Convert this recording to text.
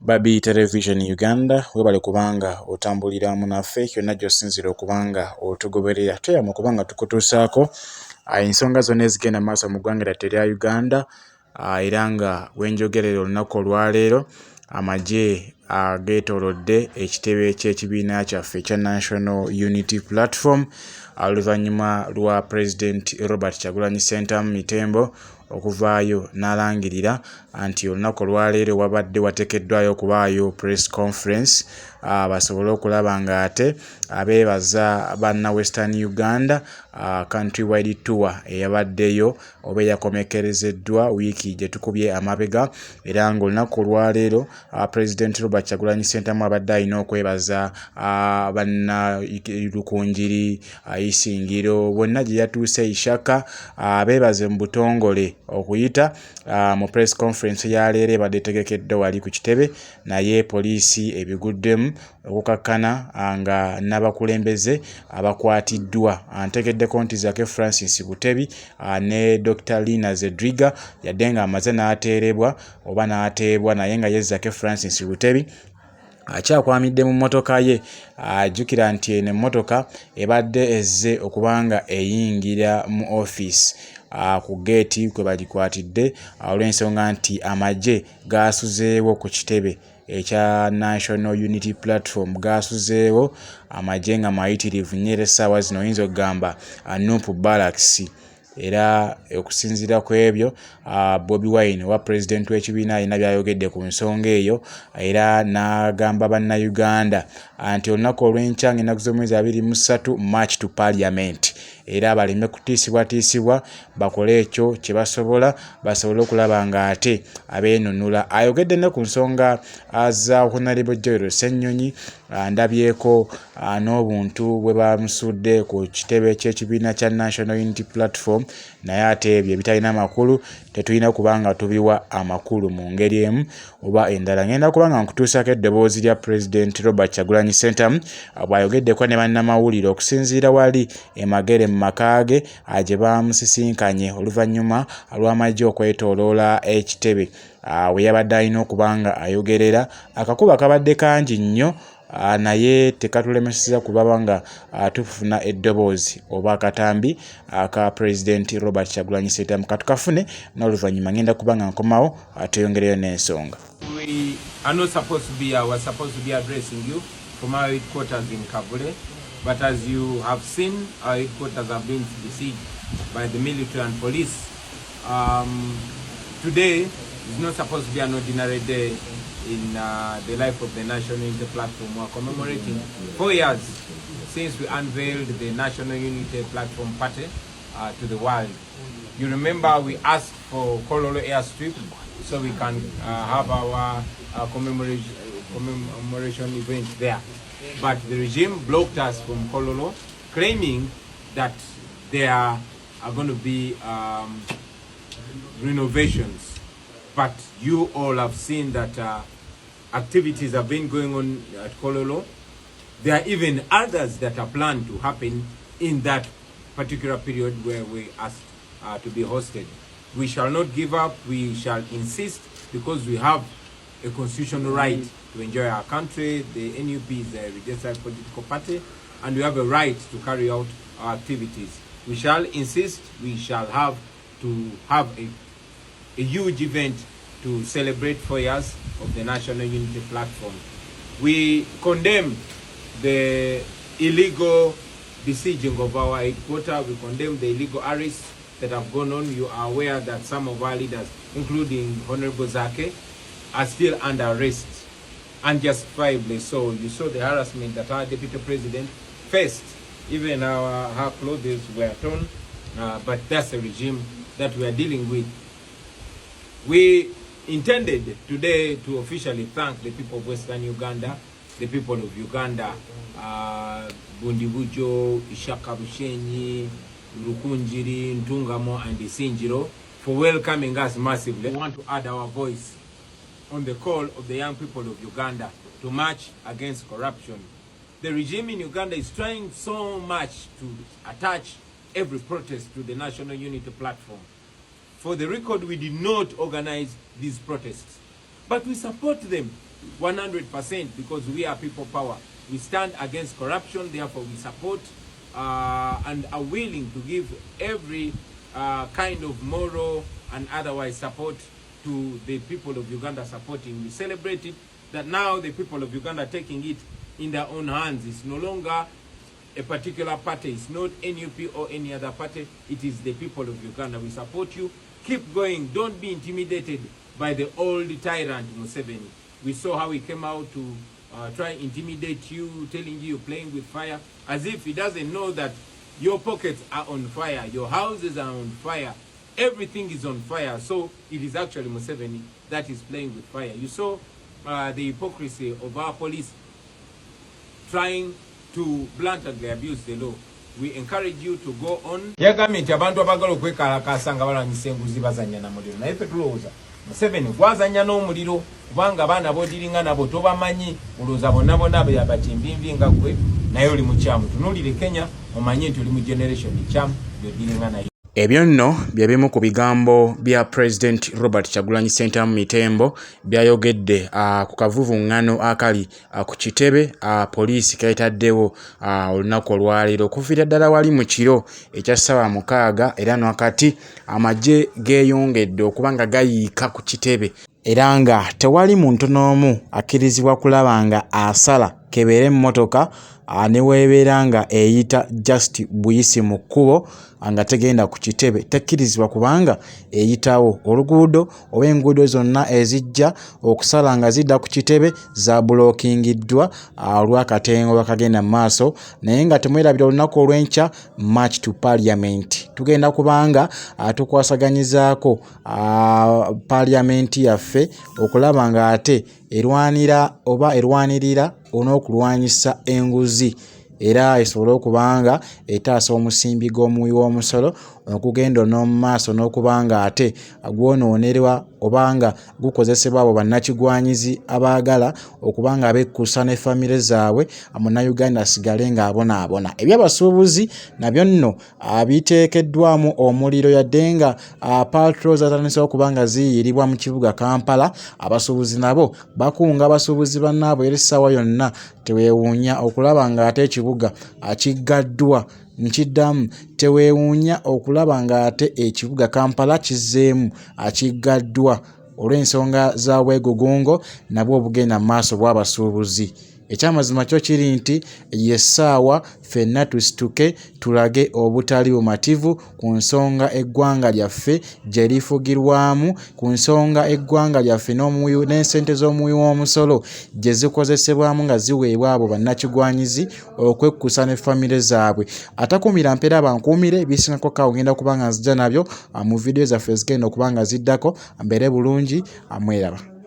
Babi Television Uganda webale kubanga otambulira munaffe kyonna gy'osinzira okubanga otugoberera tweyamu kubanga tukutuusaako ensonga zonna ezigenda maaso mu ggwanga lyattu erya Uganda era nga wenjogerera olunaku olwaleero amagye ageetoolodde ekitebe ky'ekibiina kyaffe ekya National Unity Platform oluvannyuma lwa President Robert Kyagulanyi Ssentamu Mitembo okuvaayo n'alangirira nti olunaku olwaleero wabadde wateekeddwayo okubaayo press conference basobole okulaba nga ate abeebaza banna Western Uganda countrywide tour eyabaddeyo oba eyakomekkerezeddwa wiiki gye tukubye amabega era ng'olunaku olwaleero President Robert Kyagulanyi Ssentamu abadde alina okwebaza banna Lukunjiri Isingiro bonna gye yatuuse Ishaka beebaze mu butongole okuyita mu press conference ya leero ebadde etegekeddwa wali ku kitebe naye poliisi ebiguddemu okukakkana nga n'abakulembeze abakwatiddwa ntegeddeko nti Zake Francis Butebi ne Dr. Lina Zedriga yadde nga amaze n'ateerebwa oba n'ateebwa naye nga ye Zake Francis Butebi akyakwamidde mu mmotoka ye ajjukira nti eno emmotoka ebadde ezze okubanga eyingira mu office ku geeti kwe balikwatidde olw'ensonga nti amagye gaasuzeewo ku kitebe ekya National Unity Platform gaasuzeewo amagye nga mayitirivu nnyo era essaawa zino oyinza okugamba Nuupu Barracks era okusinziira ku ebyo Bobi Wine wa president w'ekibiina alina by'ayogedde ku nsonga eyo era n'agamba bannayuganda nti olunaku olw'enkya ng'ennaku z'omwezi 23 March to Parliament era baleme kutiisibwatiisibwa bakole ekyo kye basobola basobole okulaba nga ate abeenunula. Ayogedde ne ku nsonga za Honorable Joel Ssennyonyi ndabyeko n'obuntu bwe bamusudde ku kitebe ky'ekibiina kya National Unity Platform naye ate ebyo ebitalina makulu tetulina kubanga tubiwa amakulu mu ngeri emu oba endala. Ngenda kubanga nkutuusako eddoboozi lya President Robert Kyagulanyi Ssentamu bw'ayogeddeko ne bannamawulire okusinziira wali emagere mu maka ge gye bamusisinkanye oluvannyuma lw'amagye okwetooloola ekitebe we yabadde alina okubanga ayogerera. Akakuba kabadde kangi nnyo naye tekatulemeseza kulaba nga tufuna eddoboozi oba akatambi aka President Robert Kyagulanyi Ssentamu katukafune n'oluvannyuma ngenda kubanga nkomawo ateyongereyo n'ensonga. We are not supposed to be we're supposed to be addressing you from our headquarters in Kabule, but as you have seen, our headquarters have been besieged by the military and police. Today is not supposed to be an ordinary day in the life of the National Unity Platform. We are commemorating 4 years since we unveiled the National Unity Platform Party to the world. You remember we asked for Kololo airstrip so we can have our commemoration event there. But the regime blocked us from Kololo, claiming that there are going to be renovations. But you all have seen that activities have been going on at Kololo. There are even others that are planned to happen in that particular period where we asked to be hosted. We shall not give up. We shall insist because we have a constitutional right to enjoy our country. The NUP is a registered political party and we have a right to carry out our activities. We shall insist. We shall have to have a huge event to celebrate 4 years of the National Unity Platform. We condemn the illegal besieging of our headquarters. We condemn the illegal arrests that have gone on. You are aware that some of our leaders, including Honorable Zake, are still under arrest, unjustifiably so. You saw the harassment that our Deputy President faced. Even her clothes were torn, but that's the regime that we are dealing with. We intended today to officially thank the people of Western Uganda, the people of Uganda, Bundibujo, Ishaka Bushenyi, Lukunjiri, Ntungamo, and Isingiro for welcoming us massively. We want to add our voice on the call of the young people of Uganda to march against corruption. The regime in Uganda is trying so much to attach every protest to the National Unity Platform. For the record, we did not organize these protests, but we support them 100% because we are people power. We stand against corruption, therefore we support and are willing to give every kind of moral and otherwise support to the people of Uganda supporting. We celebrate it that now the people of Uganda are taking it in their own hands. It's no longer a particular party. It's not NUP or any other party. It is the people of Uganda. We support you. Keep going. Don't be intimidated by the old tyrant Museveni. We saw how he came out to try and intimidate you, telling you you're playing with fire, as if he doesn't know that your pockets are on fire, your houses are on fire, everything is on fire. So it is actually Museveni that is playing with fire. You saw the hypocrisy of our police trying to bluntly abuse the law. We encourage you to go on. Yagambye abantu abagala okwekalakaasa nga balwanyisa enguzi bazannya na muliro. Naye tulowooza Museveni gwazannya n'omuliro kubanga abaana b'odiringa nabo tobamanyi, olowooza bonna bonna bakimbimbi nga gwe naye oli mukyamu. Tunuulire Kenya omanye nti oli mu generation kyamu by'odiringa naye. Ebyo nno bye bimu ku bigambo bya President Robert Kyagulanyi Ssentamu Mitembo byayogedde ku kavuvuŋŋano akali ku kitebe poliisi kayitaddewo olunaku olwaleero okuviira ddala wali mu kiro ekya ssaawa 6 era nakati amagye geeyongedde okuba nga gayiika ku kitebe era nga tewali muntu n'omu akkirizibwa kulaba nga asala kebeere emmotoka ne weebeera nga eyita just buyisi mu kkubo nga tegenda ku kitebe tekkirizibwa kubanga eyitawo oluguudo oba enguudo zonna ezijja okusala nga zidda ku kitebe za bulookingiddwa olw'akatengo bakagenda mu maaso naye nga temwerabira olunaku olw'enkya march to parliament tugenda kubanga tukwasaganyizaako parliamenti yaffe okulaba nga ate erwanira oba erwanirira n'okulwanyisa enguzi era esobole okubanga etaasa omusimbi gw'omuwi w'omusolo okugenda n'omu maaso n'okubanga ate gwonoonerwa obanga gukozesebwa abo bannakigwanyizi abaagala okubanga bekkusa ne famire zaabwe Munnayuganda asigale ng'abonaabona. Ebyabasuubuzi nabyo nno biteekeddwamu omuliro yadde nga patrols zatandise okubanga ziyirirwa mu kibuga Kampala. Abasuubuzi nabo bakunga abasuubuzi bannaabwe eri essaawa yonna teweewuunya okulaba nga ate ekibuga kiggaddwa. Nkiddamu teweewuunya okulaba nga ate ekibuga Kampala kizzeemu kiggaddwa olw'ensonga za bwegugungo nabwo obugenda mu maaso bw'abasuubuzi. Ekyamazima kyo kiri nti yessaawa ffenna tusituke tulage obutali bumativu ku nsonga eggwanga lyaffe gye lifugirwamu, ku nsonga eggwanga lyaffe n'ensente z'omuwi w'omusolo gye zikozesebwamu nga ziweebwa abo bannakigwanyizi okwekkusa ne famire zaabwe. Atakuumira mpeera bankuumire bisingako kaawo ngenda kuba nga nzija nabyo mu vidiyo zaffe zigenda okuba nga ziddako. Mbeere bulungi, mweraba.